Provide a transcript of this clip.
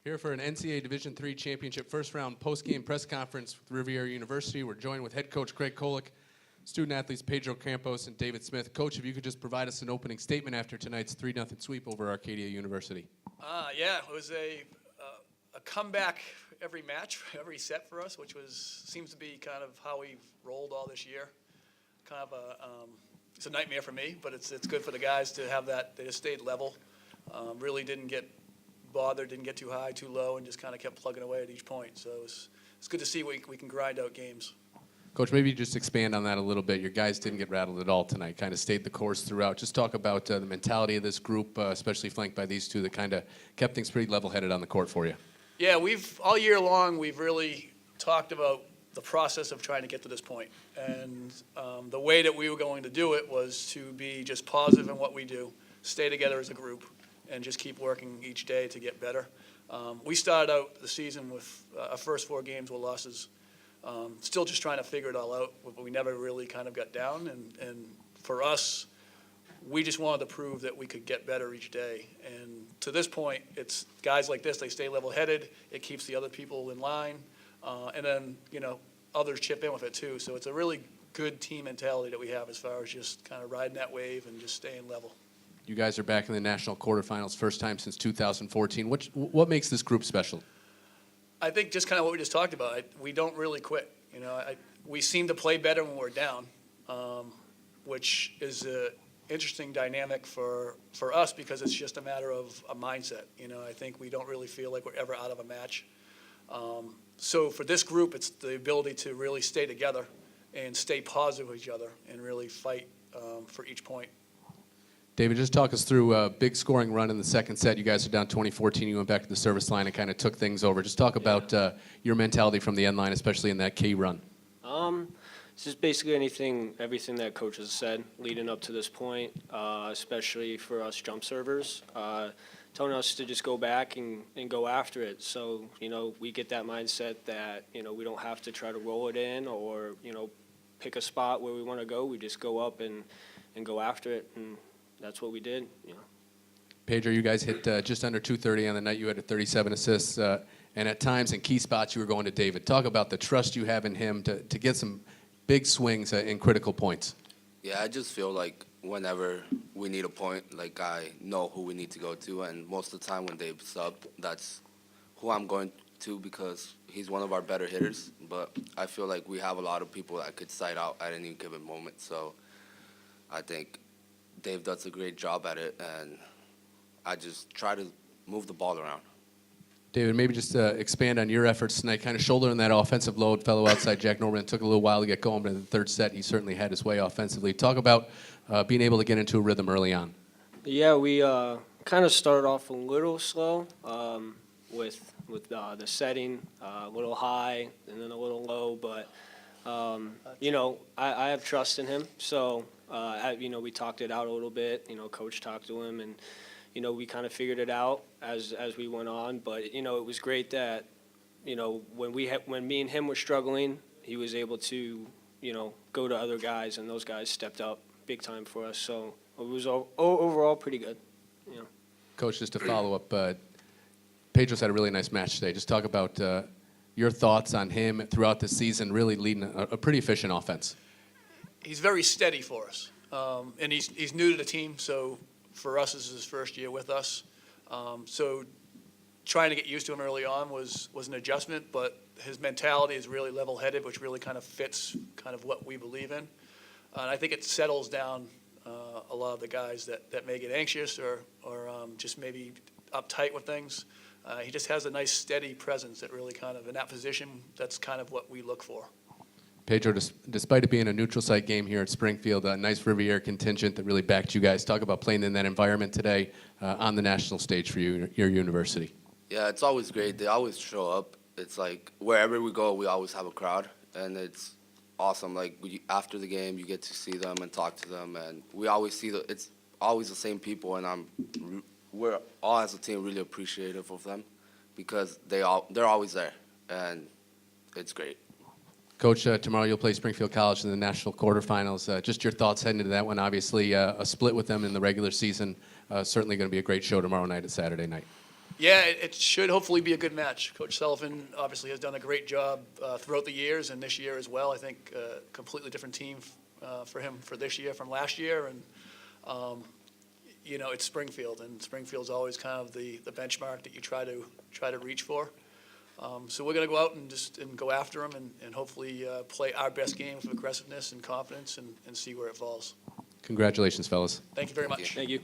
Here for an NCAA Division III Championship first-round post-game press conference with Rivier University. We're joined with head coach Craig Kolick, student-athletes Pedro Campos and David Smith. Coach, if you could just provide us an opening statement after tonight's 3-0 sweep over Arcadia University. Yeah, it was a comeback every match, every set for us, which seems to be kind of how we've rolled all this year. Kind of it's a nightmare for me, but it's good for the guys to have that. They just stayed level, really didn't get bothered, didn't get too high, too low, and just kind of kept plugging away at each point. So it's good to see we can grind out games. Coach, maybe just expand on that a little bit. Your guys didn't get rattled at all tonight, kind of stayed the course throughout. Just talk about the mentality of this group, especially flanked by these two that kind of kept things pretty level-headed on the court for you. Yeah, all year long, we've really talked about the process of trying to get to this point. And the way that we were going to do it was to be just positive in what we do, stay together as a group, and just keep working each day to get better. We started out the season with our first 4 games were losses. Still just trying to figure it all out, but we never really kind of got down. And for us, we just wanted to prove that we could get better each day. And to this point, it's guys like this, they stay level-headed. It keeps the other people in line. And then, others chip in with it too. So it's a really good team mentality that we have as far as just kind of riding that wave and just staying level. You guys are back in the national quarterfinals, first time since 2014. What makes this group special? I think just kind of what we just talked about. We don't really quit. We seem to play better when we're down, which is an interesting dynamic for us because it's just a matter of a mindset. I think we don't really feel like we're ever out of a match. So for this group, it's the ability to really stay together and stay positive with each other and really fight for each point. David, just talk us through a big scoring run in the second set. You guys are down 20-14. You went back to the service line and kind of took things over. Just talk about your mentality from the end line, especially in that key run. It's just basically everything that coach has said leading up to this point, especially for us jump servers, telling us to just go back and go after it. So, we get that mindset that, we don't have to try to roll it in or, pick a spot where we want to go. We just go up and go after it, and that's what we did. Pedro, you guys hit just under 230 on the night. You had 37 assists, and at times in key spots you were going to David. Talk about the trust you have in him to get some big swings in critical points. Yeah, I just feel like whenever we need a point, I know who we need to go to, and most of the time when they sub, that's who I'm going to because he's one of our better hitters. But I feel like we have a lot of people that could side out at any given moment, so I think Dave does a great job at it, and I just try to move the ball around. David, maybe just expand on your efforts tonight, kind of shouldering that offensive load. Fellow outside Jack Norman, it took a little while to get going, but in the third set, he certainly had his way offensively. Talk about being able to get into a rhythm early on. Yeah, we kind of started off a little slow with the setting, a little high and then a little low, but I have trust in him, so we talked it out a little bit. Coach talked to him, and we kind of figured it out as we went on. But it was great that when me and him were struggling, he was able to go to other guys, and those guys stepped up big time for us. So it was overall pretty good. Coach, just to follow up, Pedro's had a really nice match today. Just talk about your thoughts on him throughout the season, really leading a pretty efficient offense. He's very steady for us, and he's new to the team, so for us, this is his first year with us. So trying to get used to him early on was an adjustment, but his mentality is really level-headed, which really kind of fits kind of what we believe in. And I think it settles down a lot of the guys that may get anxious or just maybe uptight with things. He just has a nice steady presence that really kind of, in that position, that's kind of what we look for. Pedro, despite it being a neutral site game here at Springfield, a nice Rivier contingent that really backed you guys. Talk about playing in that environment today on the national stage for your university. Yeah, it's always great. They always show up. It's like wherever we go, we always have a crowd, and it's awesome. After the game, you get to see them and talk to them, and we always see it's always the same people, and we're all as a team really appreciative of them because they're always there, and it's great. Coach, tomorrow you'll play Springfield College in the national quarterfinals. Just your thoughts heading into that one. Obviously, a split with them in the regular season. Certainly going to be a great show tomorrow night at Saturday night. Yeah, it should hopefully be a good match. Coach Sullivan obviously has done a great job throughout the years and this year as well. I think completely different team for him for this year from last year. And, it's Springfield, and Springfield's always kind of the benchmark that you try to reach for. So we're going to go out and go after them and hopefully play our best game with aggressiveness and confidence and see where it falls. Congratulations, fellas. Thank you very much. Thank you.